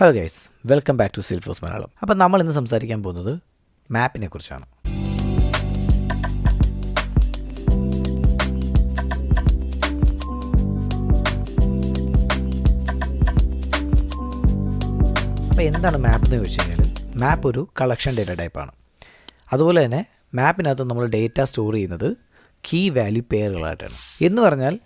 Hello guys, welcome back to Salesforce Malayalam. അപ്പോൾ നമ്മൾ ഇന്ന് സംസാരിക്കാൻ പോകുന്നത് മാപ്പിനെ കുറിച്ചാണ്. അപ്പോൾ എന്താണ് മാപ്പ് എന്ന് ചോദിച്ചു കഴിഞ്ഞാൽ, മാപ്പ് ഒരു കളക്ഷൻ ഡേറ്റ ടൈപ്പാണ്. അതുപോലെ തന്നെ മാപ്പിനകത്ത് നമ്മൾ ഡേറ്റ സ്റ്റോർ ചെയ്യുന്നത് കീ വാല്യൂ പെയറുകളായിട്ടാണ്. എന്ന് പറഞ്ഞാൽ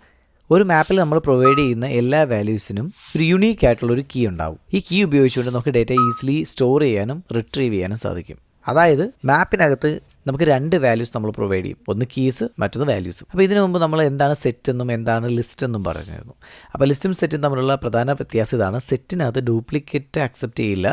ഒരു മാപ്പിൽ നമ്മൾ പ്രൊവൈഡ് ചെയ്യുന്ന എല്ലാ വാല്യൂസിനും ഒരു യുണീക്ക് ആയിട്ടുള്ളൊരു കീ ഉണ്ടാവും. ഈ കീ ഉപയോഗിച്ചുകൊണ്ട് നമുക്ക് ഡേറ്റ ഈസിലി സ്റ്റോർ ചെയ്യാനും റിട്രീവ് ചെയ്യാനും സാധിക്കും. അതായത് മാപ്പിനകത്ത് നമുക്ക് രണ്ട് വാല്യൂസ് നമ്മൾ പ്രൊവൈഡ് ചെയ്യും. ഒന്ന് കീസ്, മറ്റൊന്ന് വാല്യൂസ്. അപ്പോൾ ഇതിനു മുമ്പ് നമ്മൾ എന്താണ് സെറ്റ് എന്നും എന്താണ് ലിസ്റ്റ് എന്നും പറഞ്ഞിരുന്നു. അപ്പോൾ ലിസ്റ്റും സെറ്റും തമ്മിലുള്ള പ്രധാന വ്യത്യാസം ഇതാണ്. സെറ്റിനകത്ത് ഡ്യൂപ്ലിക്കേറ്റ് അക്സെപ്റ്റ് ചെയ്യില്ല,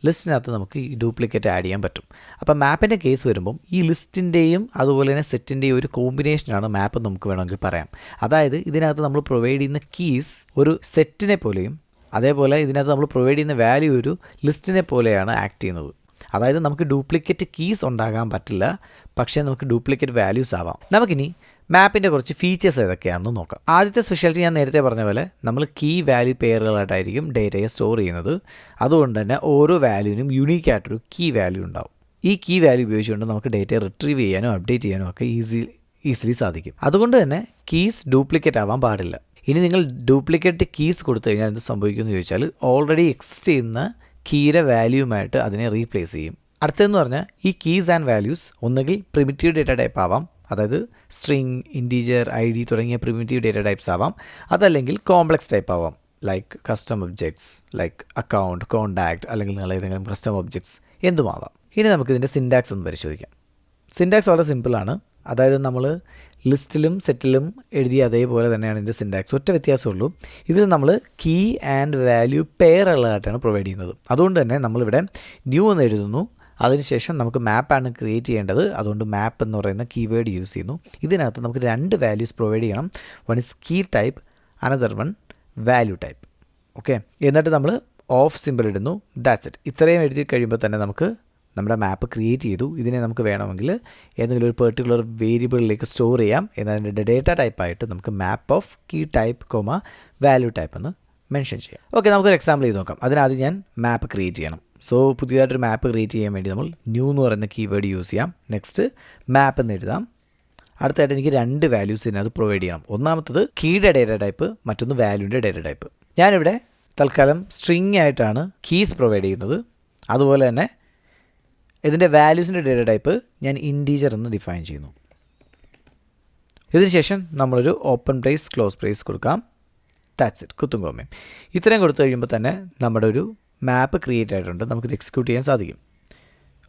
ലിസ്റ്റിനകത്ത് നമുക്ക് ഈ ഡ്യൂപ്ലിക്കേറ്റ് ആഡ് ചെയ്യാൻ പറ്റും. അപ്പോൾ മാപ്പിൻ്റെ കേസ് വരുമ്പം ഈ ലിസ്റ്റിൻ്റെയും അതുപോലെ തന്നെ സെറ്റിൻ്റെയും ഒരു കോമ്പിനേഷനാണ് മാപ്പ് നമുക്ക് വേണമെങ്കിൽ പറയാം. അതായത് ഇതിനകത്ത് നമ്മൾ പ്രൊവൈഡ് ചെയ്യുന്ന കീസ് ഒരു സെറ്റിനെ പോലെയും അതേപോലെ ഇതിനകത്ത് നമ്മൾ പ്രൊവൈഡ് ചെയ്യുന്ന വാല്യൂ ഒരു ലിസ്റ്റിനെ പോലെയാണ് ആക്ട് ചെയ്യുന്നത്. അതായത് നമുക്ക് ഡ്യൂപ്ലിക്കേറ്റ് കീസ് ഉണ്ടാകാൻ പറ്റില്ല, പക്ഷേ നമുക്ക് ഡ്യൂപ്ലിക്കേറ്റ് വാല്യൂസ് ആവാം. നമുക്കിനി മാപ്പിൻ്റെ കുറച്ച് ഫീച്ചേഴ്സ് ഏതൊക്കെയാണെന്ന് നോക്കാം. ആദ്യത്തെ സ്പെഷ്യാലിറ്റി ഞാൻ നേരത്തെ പറഞ്ഞ പോലെ നമ്മൾ കീ വാല്യൂ പെയറുകളായിട്ടായിരിക്കും ഡേറ്റയെ സ്റ്റോർ ചെയ്യുന്നത്. അതുകൊണ്ട് തന്നെ ഓരോ വാല്യൂവിനും യുണീക്ക് ആയിട്ടൊരു കീ വാല്യൂ ഉണ്ടാവും. ഈ കീ വാല്യൂ ഉപയോഗിച്ചുകൊണ്ട് നമുക്ക് ഡേറ്റയെ റിട്രീവ് ചെയ്യാനോ അപ്ഡേറ്റ് ചെയ്യാനോ ഒക്കെ ഈസിലി സാധിക്കും. അതുകൊണ്ട് തന്നെ കീസ് ഡ്യൂപ്ലിക്കേറ്റ് ആവാൻ പാടില്ല. ഇനി നിങ്ങൾ ഡ്യൂപ്ലിക്കേറ്റ് കീസ് കൊടുത്തു കഴിഞ്ഞാൽ എന്ത് സംഭവിക്കുമെന്ന് ചോദിച്ചാൽ, ഓൾറെഡി എക്സിസ്റ്റ് ചെയ്യുന്ന കീയുടെ വാല്യൂമായിട്ട് അതിനെ റീപ്ലേസ് ചെയ്യും. അടുത്തതെന്ന് പറഞ്ഞാൽ ഈ കീസ് ആൻഡ് വാല്യൂസ് ഒന്നുകിൽ പ്രിമിറ്റീവ് ഡേറ്റ ടൈപ്പ് ആവാം, അതായത് സ്ട്രിങ്, ഇൻറ്റീജർ, ID തുടങ്ങിയ പ്രിമിറ്റീവ് ഡേറ്റ ടൈപ്സ് ആവാം. അതല്ലെങ്കിൽ കോംപ്ലക്സ് ടൈപ്പ് ആവാം, like custom objects, like account, contact, അല്ലെങ്കിൽ നിങ്ങൾ ഏതെങ്കിലും കസ്റ്റം ഒബ്ജക്ട്സ് എന്തുമാവാം. ഇനി നമുക്കിതിൻ്റെ സിൻടാക്സ് ഒന്ന് പരിശോധിക്കാം. സിൻടാക്സ് വളരെ സിമ്പിളാണ്. അതായത് നമ്മൾ ലിസ്റ്റിലും സെറ്റിലും എഴുതിയ അതേപോലെ തന്നെയാണ് ഇതിൻ്റെ സിൻടാക്സ്. ഒറ്റ വ്യത്യാസമുള്ളൂ, ഇതിൽ നമ്മൾ കീ ആൻഡ് വാല്യൂ പെയറുകളായിട്ടാണ് പ്രൊവൈഡ് ചെയ്യുന്നത്. അതുകൊണ്ട് തന്നെ നമ്മളിവിടെ ന്യൂ എന്ന് എഴുതുന്നു, അതിനുശേഷം നമുക്ക് മാപ്പാണ് ക്രിയേറ്റ് ചെയ്യേണ്ടത്. അതുകൊണ്ട് മാപ്പ് എന്ന് പറയുന്ന കീവേഡ് യൂസ് ചെയ്യുന്നു. ഇതിനകത്ത് നമുക്ക് രണ്ട് വാല്യൂസ് പ്രൊവൈഡ് ചെയ്യണം. One is key type, another one value type. Okay, എന്നിട്ട് നമ്മൾ ഓഫ് സിമ്പിൾ ഇടുന്നു. That's it. ഇത്രയും എഴുതി കഴിയുമ്പോൾ തന്നെ നമുക്ക് നമ്മുടെ മാപ്പ് ക്രിയേറ്റ് ചെയ്തു. ഇതിനെ നമുക്ക് വേണമെങ്കിൽ ഏതെങ്കിലും ഒരു പെർട്ടിക്കുലർ വേരിയബിളിലേക്ക് സ്റ്റോർ ചെയ്യാം. എന്നതിൻ്റെ ഡേറ്റ ടൈപ്പായിട്ട് നമുക്ക് map of key type, value type എന്ന് മെൻഷൻ ചെയ്യാം. ഓക്കെ, നമുക്കൊരു എക്സാമ്പിൾ ചെയ്ത് നോക്കാം. അതിനാദ്യം ഞാൻ മാപ്പ് ക്രിയേറ്റ് ചെയ്യണം. സോ പുതിയതായിട്ടൊരു മാപ്പ് ക്രിയേറ്റ് ചെയ്യാൻ വേണ്ടി നമ്മൾ ന്യൂ എന്ന് പറയുന്ന കീവേഡ് യൂസ് ചെയ്യാം. നെക്സ്റ്റ് മാപ്പ് എന്ന് എഴുതാം. അടുത്തായിട്ട് എനിക്ക് രണ്ട് വാല്യൂസ് ഇതിനകത്ത് പ്രൊവൈഡ് ചെയ്യണം. ഒന്നാമത്തത് കീയുടെ ഡേറ്റ ടൈപ്പ്, മറ്റൊന്ന് വാല്യൂൻ്റെ ഡേറ്റ ടൈപ്പ്. ഞാനിവിടെ തൽക്കാലം സ്ട്രിങ് ആയിട്ടാണ് കീസ് പ്രൊവൈഡ് ചെയ്യുന്നത്. അതുപോലെ തന്നെ ഇതിൻ്റെ വാല്യൂസിൻ്റെ ഡേറ്റ ടൈപ്പ് ഞാൻ ഇൻറ്റീജർ എന്ന് ഡിഫൈൻ ചെയ്യുന്നു. ഇതിനുശേഷം നമ്മളൊരു ഓപ്പൺ ബ്രേസ്, ക്ലോസ് ബ്രേസ് കൊടുക്കാം. ദാറ്റ്സ് ഇറ്റ്, കുത്തും കോമയും. ഇത്രയും കൊടുത്തു കഴിയുമ്പോൾ തന്നെ നമ്മുടെ ഒരു മാപ്പ് ക്രിയേറ്റ് ആയിട്ടുണ്ട്. നമുക്കിത് എക്സിക്യൂട്ട് ചെയ്യാൻ സാധിക്കും.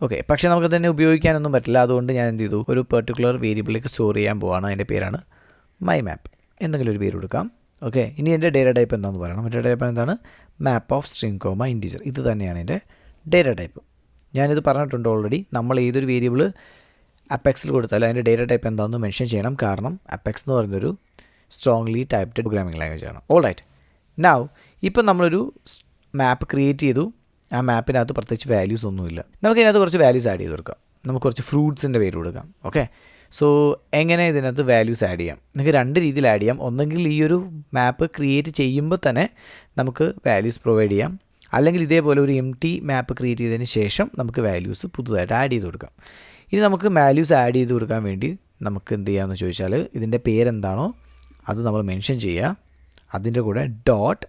ഓക്കെ, പക്ഷേ നമുക്ക് തന്നെ ഉപയോഗിക്കാനൊന്നും പറ്റില്ല. അതുകൊണ്ട് ഞാൻ എന്ത് ചെയ്തു, ഒരു പെർട്ടിക്കുലർ വേരിയബിളിലേക്ക് സ്റ്റോർ ചെയ്യാൻ പോവാണ്. അതിൻ്റെ പേരാണ് മൈ മാപ്പ്. എന്തെങ്കിലും ഒരു പേര് കൊടുക്കാം. ഓക്കെ, ഇനി എൻ്റെ ഡേറ്റ ടൈപ്പ് എന്താണെന്ന് പറയണം. ഡേറ്റ ടൈപ്പ് എന്താണ്? മാപ്പ് ഓഫ് സ്ട്രിങ്, ഇൻറ്റീജർ. ഇത് തന്നെയാണ് എൻ്റെ ഡേറ്റ ടൈപ്പ്. ഞാനിത് പറഞ്ഞിട്ടുണ്ട് ഓൾറെഡി. നമ്മൾ ഏതൊരു വേരിയബിൾ അപ്പെക്സിൽ കൊടുത്താലും അതിൻ്റെ ഡേറ്റ ടൈപ്പ് എന്താണെന്ന് മെൻഷൻ ചെയ്യണം. കാരണം അപ്പെക്സ് എന്ന് പറയുന്നൊരു സ്ട്രോങ്ലി ടൈപ്ഡ് പ്രോഗ്രാമിംഗ് ലാംഗ്വേജ് ആണ്. ഓൾ റൈറ്റ്, നൗ ഇപ്പം നമ്മളൊരു മാപ്പ് ക്രിയേറ്റ് ചെയ്തു. ആ മാപ്പിനകത്ത് പ്രത്യേകിച്ച് വാല്യൂസ് ഒന്നുമില്ല. നമുക്ക് ഇതിനകത്ത് കുറച്ച് വാല്യൂസ് ആഡ് ചെയ്ത് കൊടുക്കാം. നമുക്ക് കുറച്ച് ഫ്രൂട്ട്സിൻ്റെ പേര് കൊടുക്കാം. ഓക്കെ, സോ എങ്ങനെ ഇതിനകത്ത് വാല്യൂസ് ആഡ് ചെയ്യാം? നിങ്ങൾക്ക് രണ്ട് രീതിയിൽ ആഡ് ചെയ്യാം. ഒന്നെങ്കിൽ ഈ ഒരു മാപ്പ് ക്രിയേറ്റ് ചെയ്യുമ്പോൾ തന്നെ നമുക്ക് വാല്യൂസ് പ്രൊവൈഡ് ചെയ്യാം, അല്ലെങ്കിൽ ഇതേപോലെ ഒരു എംപ്റ്റി മാപ്പ് ക്രിയേറ്റ് ചെയ്തതിന് ശേഷം നമുക്ക് വാല്യൂസ് പുതുതായിട്ട് ആഡ് ചെയ്ത് കൊടുക്കാം. ഇനി നമുക്ക് വാല്യൂസ് ആഡ് ചെയ്ത് കൊടുക്കാൻ വേണ്ടി നമുക്ക് എന്ത് ചെയ്യാമെന്ന് ചോദിച്ചാൽ, ഇതിൻ്റെ പേരെന്താണോ അത് നമ്മൾ മെൻഷൻ ചെയ്യുക. അതിൻ്റെ കൂടെ ഡോട്ട്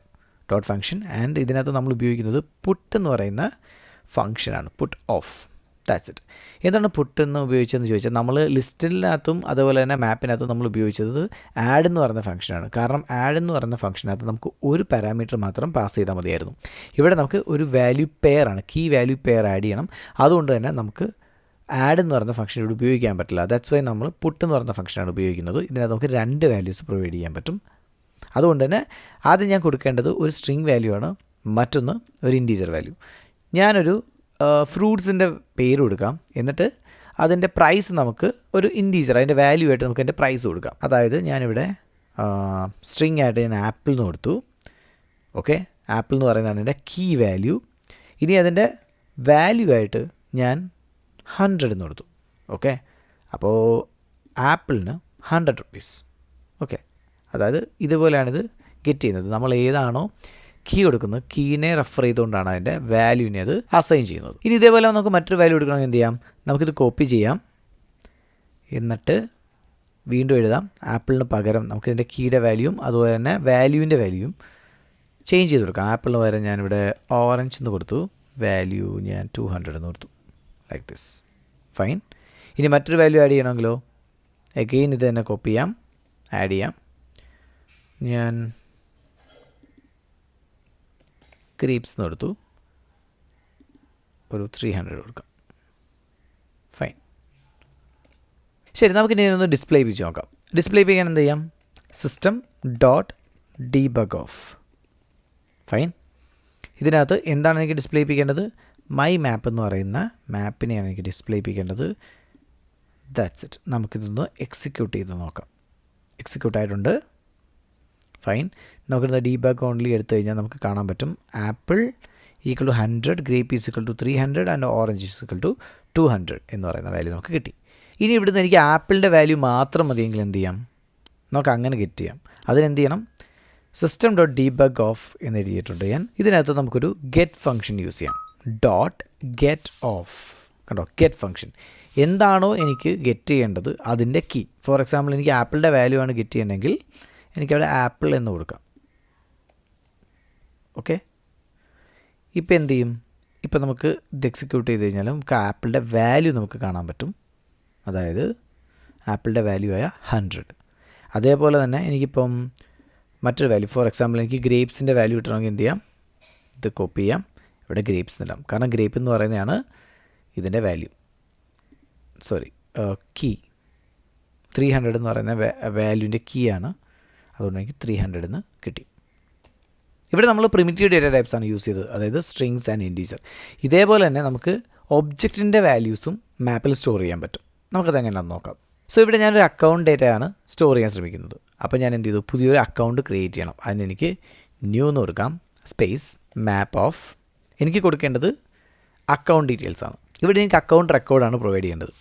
ഫംഗ്ഷൻ, ആൻഡ് ഇതിനകത്ത് നമ്മൾ ഉപയോഗിക്കുന്നത് പുട്ട് എന്ന് പറയുന്ന ഫംഗ്ഷനാണ്. Put off, that's it. എന്താണ് പുട്ട് എന്ന് ഉപയോഗിച്ചതെന്ന് ചോദിച്ചാൽ, നമ്മൾ ലിസ്റ്റിനകത്തും അതുപോലെ തന്നെ മാപ്പിനകത്തും നമ്മൾ ഉപയോഗിച്ചത് ആഡ് എന്ന് പറയുന്ന ഫംഗ്ഷനാണ്. കാരണം ആഡ് എന്ന് പറയുന്ന ഫംഗ്ഷനകത്ത് നമുക്ക് ഒരു പാരാമീറ്റർ മാത്രം പാസ് ചെയ്താൽ മതിയായിരുന്നു. ഇവിടെ നമുക്ക് ഒരു വാല്യൂ പെയറാണ്, കീ വാല്യൂ പെയർ ആഡ് ചെയ്യണം. അതുകൊണ്ട് തന്നെ നമുക്ക് ആഡ് എന്ന് പറയുന്ന ഫംഗ്ഷൻ ഇവിടെ ഉപയോഗിക്കാൻ പറ്റില്ല. ദാറ്റ്സ് വൈ നമ്മൾ പുട്ട് എന്ന് പറയുന്ന ഫംഗ്ഷനാണ് ഉപയോഗിക്കുന്നത്. ഇതിനകത്ത് നമുക്ക് രണ്ട് വാല്യൂസ് പ്രൊവൈഡ് ചെയ്യാൻ പറ്റും. അതുകൊണ്ട് തന്നെ ആദ്യം ഞാൻ കൊടുക്കേണ്ടത് ഒരു സ്ട്രിങ് വാല്യൂ ആണ്, മറ്റൊന്ന് ഒരു ഇൻറ്റീജർ വാല്യൂ. ഞാനൊരു ഫ്രൂട്ട്സിൻ്റെ പേര് കൊടുക്കാം. എന്നിട്ട് അതിൻ്റെ പ്രൈസ് നമുക്ക് ഒരു ഇൻറ്റീജർ, അതിൻ്റെ വാല്യൂ ആയിട്ട് നമുക്ക് അതിൻ്റെ പ്രൈസ് കൊടുക്കാം. അതായത് ഞാനിവിടെ സ്ട്രിങ് ആയിട്ട് ഞാൻ ആപ്പിൾ എന്ന് കൊടുത്തു. ഓക്കെ, ആപ്പിൾ എന്ന് പറയുന്നതാണ് എൻ്റെ കീ വാല്യൂ. ഇനി അതിൻ്റെ വാല്യൂ ആയിട്ട് ഞാൻ 100 എന്ന് കൊടുത്തു. ഓക്കെ, അപ്പോൾ ആപ്പിളിന് 100 rupees. ഓക്കെ, അതായത് ഇതുപോലെയാണിത് ഗെറ്റ് ചെയ്യുന്നത്. നമ്മൾ ഏതാണോ കീ കൊടുക്കുന്നത്. കീനെ റെഫർ ചെയ്തുകൊണ്ടാണ് അതിൻ്റെ വാല്യൂവിനെ അത് അസൈൻ ചെയ്യുന്നത്. ഇനി ഇതേപോലെ നമുക്ക് മറ്റൊരു വാല്യൂ എടുക്കണമെങ്കിൽ എന്ത് ചെയ്യാം, നമുക്കിത് കോപ്പി ചെയ്യാം. എന്നിട്ട് വീണ്ടും എഴുതാം. ആപ്പിളിന് പകരം നമുക്കിതിൻ്റെ കീയുടെ വാല്യൂയും അതുപോലെ തന്നെ വാല്യൂവിൻ്റെ വാല്യൂയും ചേഞ്ച് ചെയ്ത് കൊടുക്കാം. ആപ്പിളിന് പകരം ഞാനിവിടെ ഓറഞ്ച് എന്ന് കൊടുത്തു, വാല്യൂ ഞാൻ 200 എന്ന് കൊടുത്തു. Like this. ഫൈൻ. ഇനി മറ്റൊരു വാല്യൂ ആഡ് ചെയ്യണമെങ്കിലോ അഗെയിൻ ഇത് തന്നെ കോപ്പി ചെയ്യാം, ആഡ് ചെയ്യാം. ഞാൻ ഗ്രീപ്സ് എന്ന് കൊടുത്തു, ഒരു 300 കൊടുക്കാം. ഫൈൻ. ശരി, നമുക്കിനി ഒന്ന് ഡിസ്പ്ലേ ചെയ്യിച്ച് നോക്കാം. ഡിസ്പ്ലേ ചെയ്യാൻ എന്ത് ചെയ്യാം, system dot debug of. Fine. ഇതിനകത്ത് എന്താണ് എനിക്ക് ഡിസ്പ്ലേ ചെയ്യിപ്പിക്കേണ്ടത്, മൈ മാപ്പ് എന്ന് പറയുന്ന മാപ്പിനെയാണ് എനിക്ക് ഡിസ്പ്ലേ ചെയ്യിപ്പിക്കേണ്ടത്. That's it. നമുക്കിതൊന്ന് എക്സിക്യൂട്ട് ചെയ്ത് നോക്കാം. എക്സിക്യൂട്ട് ആയിട്ടുണ്ട്. ഫൈൻ. നമുക്കിത് ഡീബഗ് ഓൺലി എടുത്തു കഴിഞ്ഞാൽ നമുക്ക് കാണാൻ പറ്റും apple equal to 100, grape is equal to 300 and orange is equal to 200 എന്ന് പറയുന്ന വാല്യൂ നമുക്ക് കിട്ടി. ഇനി ഇവിടുന്ന് എനിക്ക് ആപ്പിളിൻ്റെ വാല്യൂ മാത്രം മതിയെങ്കിൽ എന്ത് ചെയ്യാം, നമുക്ക് അങ്ങനെ ഗെറ്റ് ചെയ്യാം. അതിനെന്ത് ചെയ്യണം, സിസ്റ്റം ഡോട്ട് ഡീബഗ് ഓഫ് എന്ന് എഴുതിയിട്ടുണ്ട് ഞാൻ. ഇതിനകത്ത് നമുക്കൊരു ഗെറ്റ് ഫംഗ്ഷൻ യൂസ് ചെയ്യാം. Dot get of. കണ്ടോ, ഗെറ്റ് ഫംഗ്ഷൻ. എന്താണോ എനിക്ക് ഗെറ്റ് ചെയ്യേണ്ടത് അതിൻ്റെ കീ. ഫോർ എക്സാമ്പിൾ എനിക്ക് ആപ്പിളിൻ്റെ വാല്യൂ ആണ് ഗെറ്റ് ചെയ്യണമെങ്കിൽ എനിക്കവിടെ ആപ്പിൾ എന്ന് കൊടുക്കാം. ഓക്കെ. ഇപ്പോൾ എന്ത് ചെയ്യും, ഇപ്പോൾ നമുക്ക് ഇത് എക്സിക്യൂട്ട് ചെയ്ത് കഴിഞ്ഞാൽ നമുക്ക് ആപ്പിളിൻ്റെ വാല്യൂ നമുക്ക് കാണാൻ പറ്റും. അതായത് ആപ്പിളിൻ്റെ വാല്യൂ ആയ 100. അതേപോലെ തന്നെ എനിക്കിപ്പം മറ്റൊരു വാല്യൂ, ഫോർ എക്സാമ്പിൾ എനിക്ക് ഗ്രേപ്സിൻ്റെ വാല്യൂ കിട്ടണമെങ്കിൽ എന്ത് ചെയ്യാം, ഇത് കോപ്പി ചെയ്യാം, ഇവിടെ ഗ്രേപ്സ് എന്നിടാം. കാരണം ഗ്രേപ്പ് എന്ന് പറയുന്നതാണ് ഇതിൻ്റെ വാല്യൂ, സോറി കീ. 300 എന്ന് പറയുന്ന വാല്യൂവിൻ്റെ കീ ആണ്. അതുകൊണ്ട് എനിക്ക് 300 എന്ന് കിട്ടി. ഇവിടെ നമ്മൾ പ്രിമിറ്റീവ് ഡേറ്റ ടൈപ്സ് ആണ് യൂസ് ചെയ്തത്, അതായത് സ്ട്രിങ്സ് ആൻഡ് ഇൻറ്റീജർ. ഇതേപോലെ തന്നെ നമുക്ക് ഒബ്ജക്റ്റിൻ്റെ വാല്യൂസും മാപ്പിൽ സ്റ്റോർ ചെയ്യാൻ പറ്റും. നമുക്കത് എങ്ങനെയാണെന്ന് നോക്കാം. സോ ഇവിടെ ഞാനൊരു അക്കൗണ്ട് ഡേറ്റയാണ് സ്റ്റോർ ചെയ്യാൻ ശ്രമിക്കുന്നത്. അപ്പോൾ ഞാൻ എന്ത് ചെയ്തു, പുതിയൊരു അക്കൗണ്ട് ക്രിയേറ്റ് ചെയ്യണം. അതിന് എനിക്ക് ന്യൂ എന്ന് കൊടുക്കാം, സ്പേസ് മാപ്പ് ഓഫ്. എനിക്ക് കൊടുക്കേണ്ടത് അക്കൗണ്ട് ഡീറ്റെയിൽസ് ആണ്. ഇവിടെ എനിക്ക് അക്കൗണ്ട് റെക്കോർഡാണ് പ്രൊവൈഡ് ചെയ്യേണ്ടത്.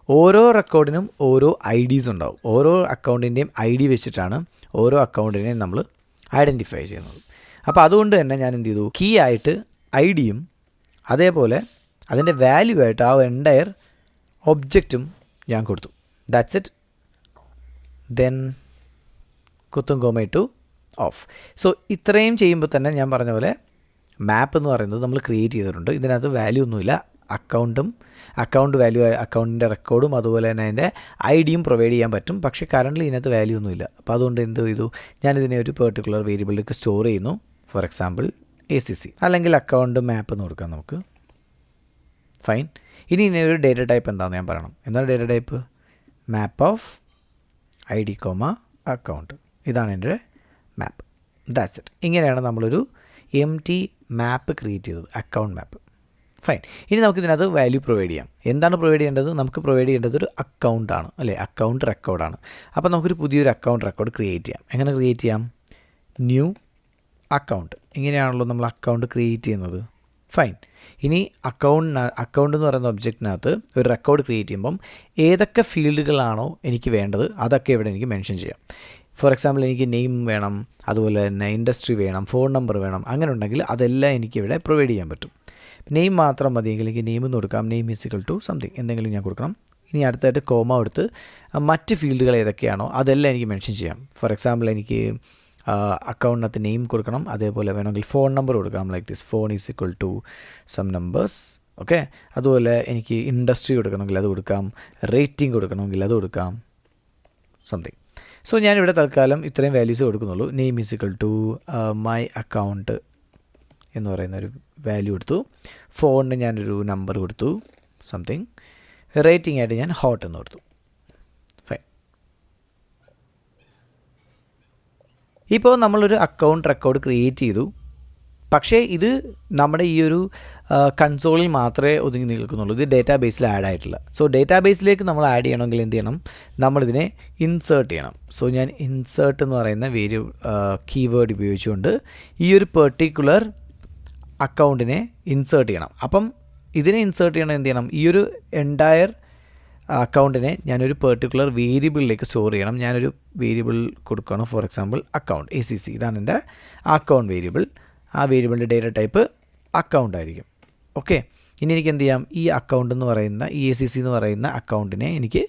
ഓരോ റെക്കോർഡിനും ഓരോ IDs ഉണ്ടാവും. ഓരോ അക്കൗണ്ടിൻ്റെയും ID വെച്ചിട്ടാണ് ഓരോ അക്കൗണ്ടിനെയും നമ്മൾ ഐഡൻറ്റിഫൈ ചെയ്യുന്നത്. അപ്പോൾ അതുകൊണ്ട് തന്നെ ഞാൻ എന്ത് ചെയ്തു, കീ ആയിട്ട് IDയും അതേപോലെ അതിൻ്റെ വാല്യൂ ആയിട്ട് ആ എൻ്റയർ ഒബ്ജക്റ്റും ഞാൻ കൊടുത്തു. That's it. ദെൻ കുത്തും കോമയിട്ടു ഓഫ്. സോ ഇത്രയും ചെയ്യുമ്പോൾ തന്നെ ഞാൻ പറഞ്ഞ പോലെ മാപ്പ് എന്ന് പറയുന്നത് നമ്മൾ ക്രിയേറ്റ് ചെയ്തിട്ടുണ്ട്. ഇതിനകത്ത് വാല്യൂ ഒന്നുമില്ല. അക്കൗണ്ട് വാല്യൂ, അക്കൗണ്ടിൻ്റെ റെക്കോർഡും അതുപോലെ തന്നെ അതിൻ്റെ IDയും പ്രൊവൈഡ് ചെയ്യാൻ പറ്റും. പക്ഷേ കറൻ്റ്ലി ഇതിനകത്ത് വാല്യൂ ഒന്നുമില്ല. അപ്പോൾ അതുകൊണ്ട് എന്ത് ചെയ്തു, ഞാനിതിനെ ഒരു പെർട്ടിക്കുലർ വേരിയബിളിലേക്ക് സ്റ്റോർ ചെയ്യുന്നു. ഫോർ എക്സാമ്പിൾ ACC അല്ലെങ്കിൽ അക്കൗണ്ട് മാപ്പ് എന്ന് കൊടുക്കാം നമുക്ക്. ഫൈൻ. ഇനി ഒരു ഡേറ്റ ടൈപ്പ് എന്താണെന്ന് ഞാൻ പറയണം. എന്താണ് data type, map of ID, account. ഇതാണ് എൻ്റെ മാപ്പ്. That's it. ഇങ്ങനെയാണ് നമ്മളൊരു എംപ്റ്റി മാപ്പ് ക്രിയേറ്റ് ചെയ്തത്, അക്കൗണ്ട് മാപ്പ്. ഫൈൻ. ഇനി നമുക്ക് ഇതിനകത്ത് വാല്യൂ പ്രൊവൈഡ് ചെയ്യാം. എന്താണ് പ്രൊവൈഡ് ചെയ്യേണ്ടത്, നമുക്ക് പ്രൊവൈഡ് ചെയ്യേണ്ടത് ഒരു അക്കൗണ്ടാണ്, അല്ലേ, അക്കൗണ്ട് റെക്കോർഡാണ്. അപ്പോൾ നമുക്കൊരു പുതിയൊരു അക്കൗണ്ട് റെക്കോർഡ് ക്രിയേറ്റ് ചെയ്യാം. എങ്ങനെ ക്രിയേറ്റ് ചെയ്യാം, ന്യൂ അക്കൗണ്ട്. ഇങ്ങനെയാണല്ലോ നമ്മൾ അക്കൗണ്ട് ക്രിയേറ്റ് ചെയ്യുന്നത്. ഫൈൻ. ഇനി അക്കൗണ്ട് എന്ന് പറയുന്ന ഒബ്ജക്റ്റിനകത്ത് ഒരു റെക്കോർഡ് ക്രിയേറ്റ് ചെയ്യുമ്പം ഏതൊക്കെ ഫീൽഡുകളാണോ എനിക്ക് വേണ്ടത് അതൊക്കെ ഇവിടെ എനിക്ക് മെൻഷൻ ചെയ്യാം. ഫോർ എക്സാമ്പിൾ എനിക്ക് നെയിം വേണം, അതുപോലെ തന്നെ ഇൻഡസ്ട്രി വേണം, ഫോൺ നമ്പർ വേണം. അങ്ങനെ ഉണ്ടെങ്കിൽ അതെല്ലാം എനിക്കിവിടെ പ്രൊവൈഡ് ചെയ്യാൻ പറ്റും. നെയിം മാത്രം മതിയെങ്കിൽ എനിക്ക് നെയിം എന്ന് കൊടുക്കാം, name is equal to something എന്തെങ്കിലും ഞാൻ കൊടുക്കണം. ഇനി അടുത്തായിട്ട് കോമ കൊടുത്ത് മറ്റ് ഫീൽഡുകൾ ഏതൊക്കെയാണോ അതെല്ലാം എനിക്ക് മെൻഷൻ ചെയ്യാം. ഫോർ എക്സാമ്പിൾ എനിക്ക് അക്കൗണ്ടിനകത്ത് നെയിം കൊടുക്കണം, അതേപോലെ വേണമെങ്കിൽ ഫോൺ നമ്പർ കൊടുക്കാം, like this, phone is equal to some numbers. Okay. അതുപോലെ എനിക്ക് ഇൻഡസ്ട്രി കൊടുക്കണമെങ്കിൽ അത് കൊടുക്കാം, റേറ്റിംഗ് കൊടുക്കണമെങ്കിൽ അത് കൊടുക്കാം, സംതിങ്. സോ ഞാനിവിടെ തൽക്കാലം ഇത്രയും വാല്യൂസ് കൊടുക്കുന്നുള്ളൂ. Name is equal to my account എന്ന് പറയുന്നൊരു വാല്യൂ കൊടുത്തു. ഫോണിന് ഞാനൊരു നമ്പർ കൊടുത്തു, സംതിങ്. റേറ്റിംഗ് ആയിട്ട് ഞാൻ ഹോട്ട് എന്ന് കൊടുത്തു. ഫൈൻ. ഇപ്പോൾ നമ്മളൊരു അക്കൗണ്ട് റെക്കോർഡ് ക്രിയേറ്റ് ചെയ്തു. പക്ഷേ ഇത് നമ്മുടെ ഈ ഒരു കൺസോളിൽ മാത്രമേ ഒതുങ്ങി നിൽക്കുന്നുള്ളൂ. ഇത് ഡേറ്റാ ബേസിൽ ആഡ് ആയിട്ടില്ല. സോ ഡേറ്റാ ബേസിലേക്ക് നമ്മൾ ആഡ് ചെയ്യണമെങ്കിൽ എന്ത് ചെയ്യണം, നമ്മളിതിനെ ഇൻസേർട്ട് ചെയ്യണം. സോ ഞാൻ ഇൻസേർട്ട് എന്ന് പറയുന്ന കീവേഡ് ഉപയോഗിച്ചുകൊണ്ട് ഈ ഒരു പെർട്ടിക്കുലർ അക്കൗണ്ടിനെ ഇൻസേർട്ട് ചെയ്യണം. അപ്പം ഇതിനെ ഇൻസേർട്ട് ചെയ്യണം എന്ത് ചെയ്യണം, ഈ ഒരു എൻറ്റയർ അക്കൗണ്ടിനെ ഞാനൊരു പെർട്ടിക്കുലർ വേരിയബിളിലേക്ക് സ്റ്റോർ ചെയ്യണം. ഞാനൊരു വേരിയബിൾ കൊടുക്കുകയാണ്, ഫോർ എക്സാമ്പിൾ അക്കൗണ്ട് ACC. ഇതാണ് എൻ്റെ അക്കൗണ്ട് വേരിയബിൾ. ആ വേരിയബിളിൻ്റെ ഡേറ്റ ടൈപ്പ് അക്കൗണ്ട് ആയിരിക്കും. ഓക്കെ, ഇനി എനിക്ക് എന്ത് ചെയ്യാം, ഈ അക്കൗണ്ട് എന്ന് പറയുന്ന EACC എന്ന് പറയുന്ന അക്കൗണ്ടിനെ എനിക്ക്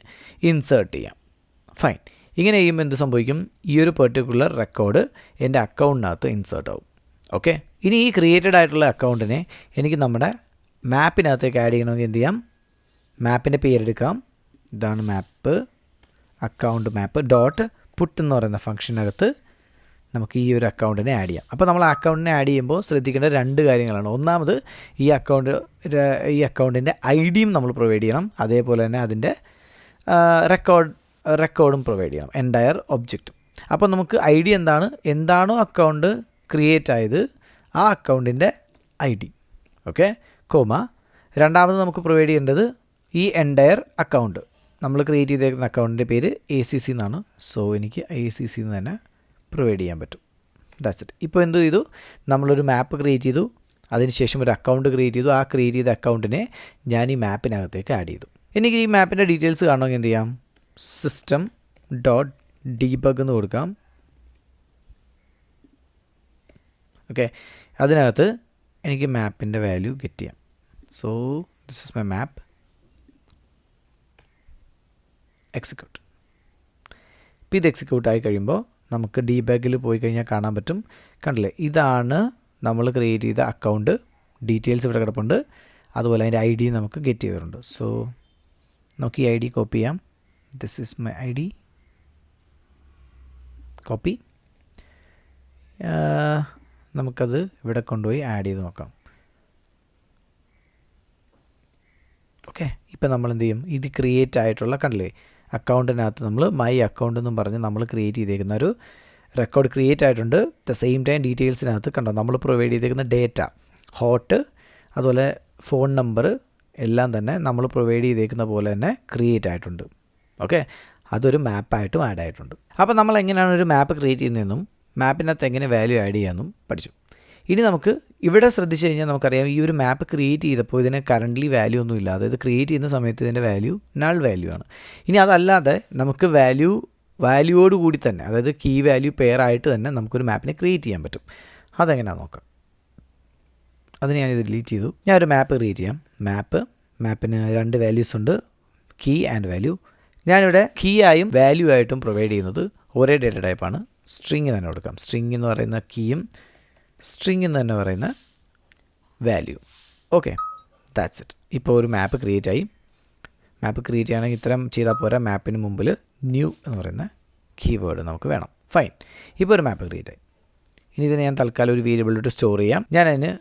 ഇൻസേർട്ട് ചെയ്യാം. ഫൈൻ. ഇങ്ങനെ ചെയ്യുമ്പോൾ എന്ത് സംഭവിക്കും, ഈ ഒരു പെർട്ടിക്കുലർ റെക്കോർഡ് എൻ്റെ അക്കൗണ്ടിനകത്ത് ഇൻസേർട്ട് ആവും. ഓക്കെ, ഇനി ഈ ക്രിയേറ്റഡ് ആയിട്ടുള്ള അക്കൗണ്ടിനെ എനിക്ക് നമ്മുടെ മാപ്പിനകത്തേക്ക് ആഡ് ചെയ്യണമെങ്കിൽ എന്ത് ചെയ്യാം, മാപ്പിൻ്റെ പേരെടുക്കാം. ഇതാണ് മാപ്പ്, അക്കൗണ്ട് മാപ്പ് ഡോട്ട് പുട്ട് എന്ന് പറയുന്ന ഫംഗ്ഷനകത്ത് നമുക്ക് ഈ ഒരു അക്കൗണ്ടിനെ ആഡ് ചെയ്യാം. അപ്പോൾ നമ്മൾ ആ അക്കൗണ്ടിനെ ആഡ് ചെയ്യുമ്പോൾ ശ്രദ്ധിക്കേണ്ട 2 കാര്യങ്ങളാണ്. ഒന്നാമത് ഈ അക്കൗണ്ടിൻ്റെ ഐഡിയും നമ്മൾ പ്രൊവൈഡ് ചെയ്യണം, അതേപോലെ തന്നെ അതിൻ്റെ റെക്കോർഡും പ്രൊവൈഡ് ചെയ്യണം, എൻറ്റയർ ഒബ്ജക്റ്റും. അപ്പോൾ നമുക്ക് ഐഡി എന്താണോ അക്കൗണ്ട് ക്രിയേറ്റ് ആയത് ആ അക്കൗണ്ടിൻ്റെ ID. Okay, comma. രണ്ടാമത് നമുക്ക് പ്രൊവൈഡ് ചെയ്യേണ്ടത് ഈ എൻറ്റയർ അക്കൗണ്ട്, നമ്മൾ ക്രിയേറ്റ് ചെയ്തേക്കുന്ന അക്കൗണ്ടിൻ്റെ പേര് ACC എന്നാണ്. സോ എനിക്ക് ACC എന്ന് തന്നെ പ്രൊവൈഡ് ചെയ്യാൻ പറ്റും. That's it. ഇപ്പോൾ എന്ത് ചെയ്തു, നമ്മളൊരു മാപ്പ് ക്രിയേറ്റ് ചെയ്തു, അതിനുശേഷം ഒരു അക്കൗണ്ട് ക്രിയേറ്റ് ചെയ്തു. ആ ക്രിയേറ്റ് ചെയ്ത അക്കൗണ്ടിനെ ഞാൻ ഈ മാപ്പിനകത്തേക്ക് ആഡ് ചെയ്തു. എനിക്ക് ഈ മാപ്പിൻ്റെ ഡീറ്റെയിൽസ് കാണണമെങ്കിൽ എന്ത് ചെയ്യാം, system.debug എന്ന് കൊടുക്കാം. ഓക്കെ, അതിനകത്ത് എനിക്ക് മാപ്പിൻ്റെ വാല്യൂ ഗെറ്റ് ചെയ്യാം. So this is my map, execute. ഇപ്പോൾ ഇത് എക്സിക്യൂട്ട് ആയി കഴിയുമ്പോൾ നമുക്ക് ഡീബഗിൽ പോയി കഴിഞ്ഞാൽ കാണാൻ പറ്റും. കണ്ടില്ലേ, ഇതാണ് നമ്മൾ ക്രിയേറ്റ് ചെയ്ത അക്കൗണ്ട് ഡീറ്റെയിൽസ് ഇവിടെ കിടപ്പുണ്ട്, അതുപോലെ അതിൻ്റെ ID നമുക്ക് ഗെറ്റ് ചെയ്തിട്ടുണ്ട്. സോ നമുക്ക് ഈ ID കോപ്പി ചെയ്യാം. This is my ID, copy. നമുക്കത് ഇവിടെ കൊണ്ടുപോയി ആഡ് ചെയ്ത് നോക്കാം. ഓക്കെ, ഇപ്പം നമ്മൾ എന്ത് ചെയ്യും, ഇത് ക്രിയേറ്റ് ആയിട്ടുള്ള കണ്ടില്ലേ അക്കൗണ്ടിനകത്ത് നമ്മൾ മൈ അക്കൗണ്ട് എന്നും പറഞ്ഞ് നമ്മൾ ക്രിയേറ്റ് ചെയ്തേക്കുന്ന ഒരു റെക്കോർഡ് ക്രിയേറ്റ് ആയിട്ടുണ്ട്. ദ സെയിം ടൈം ഡീറ്റെയിൽസിനകത്ത് കണ്ടോ നമ്മൾ പ്രൊവൈഡ് ചെയ്തേക്കുന്ന ഡേറ്റ, ഹോട്ട്, അതുപോലെ ഫോൺ നമ്പർ എല്ലാം തന്നെ നമ്മൾ പ്രൊവൈഡ് ചെയ്തേക്കുന്ന പോലെ തന്നെ ക്രിയേറ്റ് ആയിട്ടുണ്ട്. ഓക്കെ, അതൊരു മാപ്പായിട്ടും ആഡ് ആയിട്ടുണ്ട്. അപ്പോൾ നമ്മൾ എങ്ങനെയാണ് ഒരു മാപ്പ് ക്രിയേറ്റ് ചെയ്യുന്നതെന്നും മാപ്പിനകത്ത് എങ്ങനെ വാല്യൂ ആഡ് ചെയ്യാമെന്നും പഠിച്ചു. ഇനി നമുക്ക് ഇവിടെ ശ്രദ്ധിച്ചു കഴിഞ്ഞാൽ നമുക്കറിയാം, ഈ ഒരു മാപ്പ് ക്രിയേറ്റ് ചെയ്തപ്പോൾ ഇതിന് കറൻ്റ്ലി വാല്യൂ ഒന്നും ഇല്ല. അതായത് ക്രിയേറ്റ് ചെയ്യുന്ന സമയത്ത് ഇതിൻ്റെ വാല്യൂ നൾ വാല്യൂ ആണ്. ഇനി അതല്ലാതെ നമുക്ക് വാല്യൂയോട് കൂടി തന്നെ, അതായത് കീ വാല്യൂ പെയർ ആയിട്ട് തന്നെ നമുക്കൊരു മാപ്പിനെ ക്രിയേറ്റ് ചെയ്യാൻ പറ്റും. അതെങ്ങനെയാണെന്ന് നോക്കാം. അതിന് ഞാനിത് ഡിലീറ്റ് ചെയ്തു. ഞാനൊരു മാപ്പ് ക്രിയേറ്റ് ചെയ്യാം. മാപ്പിന് 2 വാല്യൂസ് ഉണ്ട്, കീ ആൻഡ് വാല്യൂ. ഞാനിവിടെ കീ ആയും വാല്യൂ ആയിട്ടും പ്രൊവൈഡ് ചെയ്യുന്നത് ഒരേ ഡേറ്റ ടൈപ്പാണ്. സ്ട്രിങ് തന്നെ കൊടുക്കാം. സ്ട്രിങ് എന്ന് പറയുന്ന കീയും സ്ട്രിങ് എന്ന് തന്നെ പറയുന്ന വാല്യൂ. Okay, that's it. ഇപ്പോൾ ഒരു മാപ്പ് ക്രിയേറ്റ് ആയി. മാപ്പ് ക്രിയേറ്റ് ചെയ്യണമെങ്കിൽ ഇത്തരം ചെയ്താൽ പോരാ, മാപ്പിന് മുമ്പിൽ ന്യൂ എന്ന് പറയുന്ന കീവേഡ് നമുക്ക് വേണം. ഫൈൻ, ഇപ്പോൾ ഒരു മാപ്പ് ക്രിയേറ്റ് ആയി. ഇനി ഇതിനെ ഞാൻ തൽക്കാലം ഒരു വേരിയബിളിലോട്ട് സ്റ്റോർ ചെയ്യാം. ഞാൻ അതിന്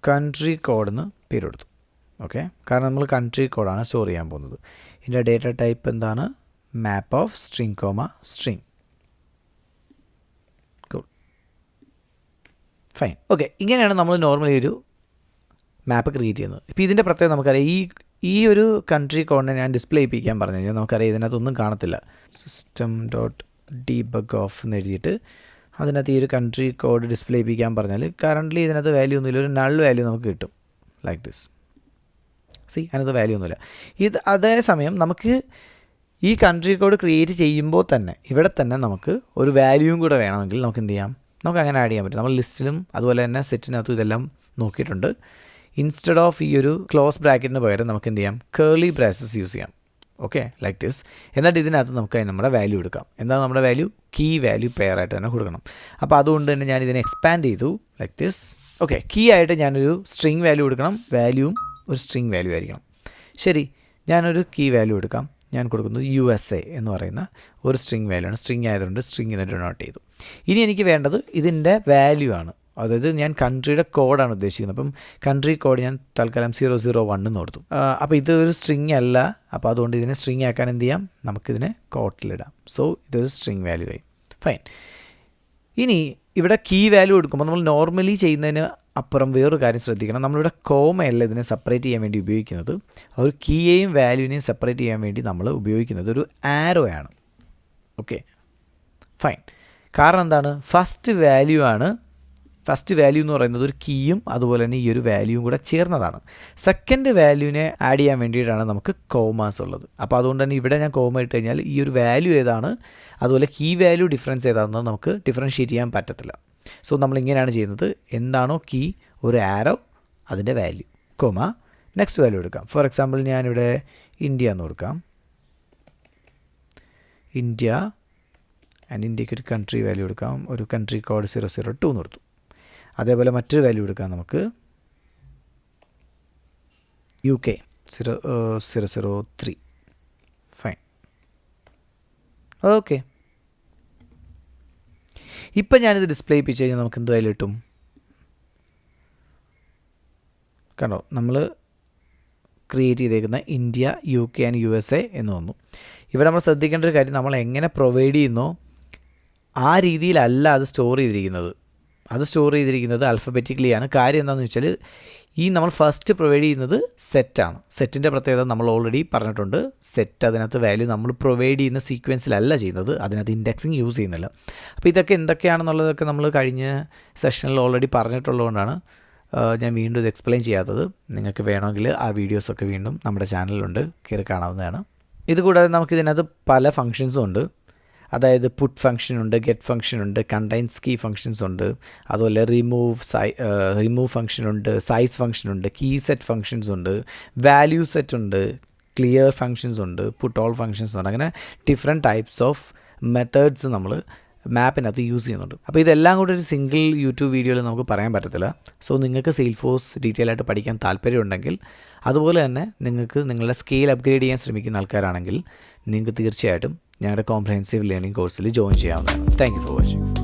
കൺട്രി കോഡെന്ന് പേര് കൊടുത്തു. ഓക്കെ, കാരണം നമ്മൾ കൺട്രി കോഡാണ് സ്റ്റോർ ചെയ്യാൻ പോകുന്നത്. ഇതിൻ്റെ ഡേറ്റ ടൈപ്പ് എന്താണ്, മാപ്പ് of string comma string. Fine. Okay, ഇങ്ങനെയാണ് നമ്മൾ നോർമലി ഒരു മാപ്പ് ക്രിയേറ്റ് ചെയ്യുന്നത്. ഇപ്പോൾ ഇതിൻ്റെ പ്രത്യേകത നമുക്കറിയാം, ഈ ഒരു കൺട്രി കോഡിനെ ഞാൻ ഡിസ്പ്ലേ ചെയ്യിപ്പിക്കാൻ പറഞ്ഞു കഴിഞ്ഞാൽ നമുക്കറിയാം ഇതിനകത്തൊന്നും കാണത്തില്ല. system.debug off എന്ന് എഴുതിയിട്ട് അതിനകത്ത് ഈ ഒരു കൺട്രി കോഡ് ഡിസ്പ്ലേ ചെയ്യിപ്പിക്കാൻ പറഞ്ഞാൽ കറൻ്റ്ലി ഇതിനകത്ത് വാല്യൂ ഒന്നുമില്ല, ഒരു നൾ വാല്യൂ നമുക്ക് കിട്ടും. Like this. അതിനകത്ത് വാല്യൂ ഒന്നുമില്ല. അതേസമയം നമുക്ക് ഈ കൺട്രി കോഡ് ക്രിയേറ്റ് ചെയ്യുമ്പോൾ തന്നെ ഇവിടെ തന്നെ നമുക്ക് ഒരു വാല്യൂവും കൂടെ വേണമെങ്കിൽ നമുക്ക് എന്ത് ചെയ്യാം, നമുക്ക് അങ്ങനെ ആഡ് ചെയ്യാൻ പറ്റും. നമ്മൾ ലിസ്റ്റിലും അതുപോലെ തന്നെ സെറ്റിനകത്തും ഇതെല്ലാം നോക്കിയിട്ടുണ്ട്. ഇൻസ്റ്റെഡ് ഓഫ് ഈ ഒരു ക്ലോസ് ബ്രാക്കറ്റിന് പകരം നമുക്ക് എന്ത് ചെയ്യാം, കേർലി ബ്രാസസ് യൂസ് ചെയ്യാം. Okay, like this. എന്നിട്ട് ഇതിനകത്ത് നമുക്ക് നമ്മുടെ വാല്യൂ എടുക്കാം. എന്താണ് നമ്മുടെ വാല്യൂ, കീ വാല്യൂ പെയർ ആയിട്ട് തന്നെ കൊടുക്കണം. അപ്പോൾ അതുകൊണ്ട് തന്നെ ഞാൻ ഇതിനെ എക്സ്പാൻഡ് ചെയ്തു ലൈക്ക് ദിസ്. ഓക്കെ, കീ ആയിട്ട് ഞാനൊരു സ്ട്രിങ് വാല്യൂ എടുക്കണം, വാല്യൂവും ഒരു സ്ട്രിങ് വാല്യൂ ആയിരിക്കണം. ശരി, ഞാനൊരു കീ വാല്യൂ എടുക്കാം. ഞാൻ കൊടുക്കുന്നത് USA എന്ന് പറയുന്ന ഒരു സ്ട്രിങ് വാല്യൂ ആണ്. സ്ട്രിങ് ആയതുകൊണ്ട് സ്ട്രിങ് എന്ന് ഡെനോട്ട് ചെയ്തു. ഇനി എനിക്ക് വേണ്ടത് ഇതിൻ്റെ വാല്യൂ ആണ്. അതായത് ഞാൻ കൺട്രിയുടെ കോഡാണ് ഉദ്ദേശിക്കുന്നത്. അപ്പം കൺട്രി കോഡ് ഞാൻ തൽക്കാലം 001 എന്ന് കൊടുത്തു. അപ്പോൾ ഇതൊരു സ്ട്രിങ് അല്ല. അപ്പോൾ അതുകൊണ്ട് ഇതിനെ സ്ട്രിങ് ആക്കാൻ എന്ത് ചെയ്യാം, നമുക്കിതിനെ കോട്ടിലിടാം. സോ ഇതൊരു സ്ട്രിങ് വാല്യൂ ആയി. ഫൈൻ. ഇനി ഇവിടെ കീ വാല്യൂ എടുക്കുമ്പോൾ നമ്മൾ നോർമലി ചെയ്യുന്നതിന് അപ്പുറം വേറൊരു കാര്യം ശ്രദ്ധിക്കണം. നമ്മളിവിടെ കോമയല്ല ഇതിനെ സെപ്പറേറ്റ് ചെയ്യാൻ വേണ്ടി ഉപയോഗിക്കുന്നത്. ഒരു കീയെയും വാല്യൂവിനെയും സെപ്പറേറ്റ് ചെയ്യാൻ വേണ്ടി നമ്മൾ ഉപയോഗിക്കുന്നത് ഒരു ആരോ ആണ്. Okay, fine. കാരണം എന്താണ്, ഫസ്റ്റ് വാല്യൂ എന്ന് പറയുന്നത് ഒരു കീയും അതുപോലെ തന്നെ ഈ ഒരു വാല്യൂവും കൂടെ ചേർന്നതാണ്. സെക്കൻഡ് വാല്യൂവിനെ ആഡ് ചെയ്യാൻ വേണ്ടിയിട്ടാണ് നമുക്ക് കോമാസ് ഉള്ളത്. അപ്പോൾ അതുകൊണ്ട് തന്നെ ഇവിടെ ഞാൻ കോമ ഇട്ട് കഴിഞ്ഞാൽ ഈ ഒരു വാല്യൂ ഏതാണ് അതുപോലെ കീ വാല്യൂ ഡിഫറൻസ് ഏതാണെന്ന് നമുക്ക് ഡിഫറൻഷ്യേറ്റ് ചെയ്യാൻ പറ്റത്തില്ല. സോ നമ്മളിങ്ങനെയാണ് ചെയ്യുന്നത്. എന്താണോ കീ ഒരു ആരോ അതിൻ്റെ വാല്യൂ കോമ നെക്സ്റ്റ് വാല്യൂ എടുക്കാം. ഫോർ എക്സാമ്പിൾ ഞാനിവിടെ ഇന്ത്യ എന്ന് കൊടുക്കാം. ഇന്ത്യ ആൻഡ് ഇന്ത്യക്ക് ഒരു കൺട്രി വാല്യൂ എടുക്കാം. ഒരു കൺട്രി കോഡ് 002 എന്ന് കൊടുത്തു. അതേപോലെ മറ്റൊരു വാല്യൂ എടുക്കാം നമുക്ക് UK 003. ഫൈൻ. ഓക്കെ, ഇപ്പം ഞാനിത് ഡിസ്പ്ലേ ചെയ്യിപ്പിച്ച് കഴിഞ്ഞാൽ നമുക്ക് എന്ത് വാല്യൂ കിട്ടും? കണ്ടോ, നമ്മൾ ക്രിയേറ്റ് ചെയ്തേക്കുന്ന ഇന്ത്യ, UK ആൻഡ് USA എന്ന് വന്നു. ഇവിടെ നമ്മൾ ശ്രദ്ധിക്കേണ്ട ഒരു കാര്യം, നമ്മൾ എങ്ങനെ പ്രൊവൈഡ് ചെയ്യുന്നോ ആ രീതിയിലല്ല അത് സ്റ്റോർ ചെയ്തിരിക്കുന്നത്. അത് സ്റ്റോർ ചെയ്തിരിക്കുന്നത് ആൽഫബറ്റിക്കലിയാണ്. കാര്യം എന്താണെന്ന് വെച്ചാൽ ഈ നമ്മൾ ഫസ്റ്റ് പ്രൊവൈഡ് ചെയ്യുന്നത് സെറ്റാണ്. സെറ്റിൻ്റെ പ്രത്യേകത നമ്മൾ ഓൾറെഡി പറഞ്ഞിട്ടുണ്ട്. സെറ്റ് അതിനകത്ത് വാല്യൂ നമ്മൾ പ്രൊവൈഡ് ചെയ്യുന്ന സീക്വൻസിലല്ല ചെയ്യുന്നത്, അതിനകത്ത് ഇൻഡെക്സിങ് യൂസ് ചെയ്യുന്നില്ല. അപ്പോൾ ഇതൊക്കെ എന്തൊക്കെയാണെന്നുള്ളതൊക്കെ നമ്മൾ കഴിഞ്ഞ സെഷനിൽ ഓൾറെഡി പറഞ്ഞിട്ടുള്ളതുകൊണ്ടാണ് ഞാൻ വീണ്ടും ഇത് എക്സ്പ്ലെയിൻ ചെയ്യാത്തത്. നിങ്ങൾക്ക് വേണമെങ്കിൽ ആ വീഡിയോസൊക്കെ വീണ്ടും നമ്മുടെ ചാനലിലുണ്ട്, കയറി കാണാവുന്നതാണ്. ഇതുകൂടാതെ നമുക്കിതിനകത്ത് പല ഫങ്ഷൻസും ഉണ്ട്. അതായത് പുട്ട് ഫംഗ്ഷനുണ്ട്, ഗെറ്റ് ഫംഗ്ഷനുണ്ട്, കണ്ടെയ്ൻസ് കീ ഫംഗ്ഷൻസ് ഉണ്ട്, അതുപോലെ റിമൂവ് ഫംഗ്ഷനുണ്ട്, സൈസ് ഫംഗ്ഷനുണ്ട്, കീ സെറ്റ് ഫംഗ്ഷൻസ് ഉണ്ട്, വാല്യൂ സെറ്റ് ഉണ്ട്, ക്ലിയർ ഫംഗ്ഷൻസ് ഉണ്ട്, പുട്ട് ഓൾ ഫംഗ്ഷൻസ് ഉണ്ട്. അങ്ങനെ ഡിഫറെൻറ്റ് ടൈപ്സ് ഓഫ് മെത്തേഡ്സ് നമ്മൾ മാപ്പിനകത്ത് യൂസ് ചെയ്യുന്നുണ്ട്. അപ്പോൾ ഇതെല്ലാം കൂടി ഒരു സിംഗിൾ യൂട്യൂബ് വീഡിയോയിൽ നമുക്ക് പറയാൻ പറ്റത്തില്ല. സോ നിങ്ങൾക്ക് സെയിൽഫോഴ്സ് ഡീറ്റെയിൽ ആയിട്ട് പഠിക്കാൻ താല്പര്യമുണ്ടെങ്കിൽ, അതുപോലെ തന്നെ നിങ്ങൾക്ക് നിങ്ങളുടെ സ്കെയിൽ അപ്ഗ്രേഡ് ചെയ്യാൻ ശ്രമിക്കുന്ന ആൾക്കാരാണെങ്കിൽ നിങ്ങൾക്ക് തീർച്ചയായിട്ടും ഞങ്ങളുടെ കോംപ്രഹെൻസീവ് ലേണിംഗ് കോഴ്സിൽ ജോയിൻ ചെയ്യാവുന്നതാണ്. Thank you for watching.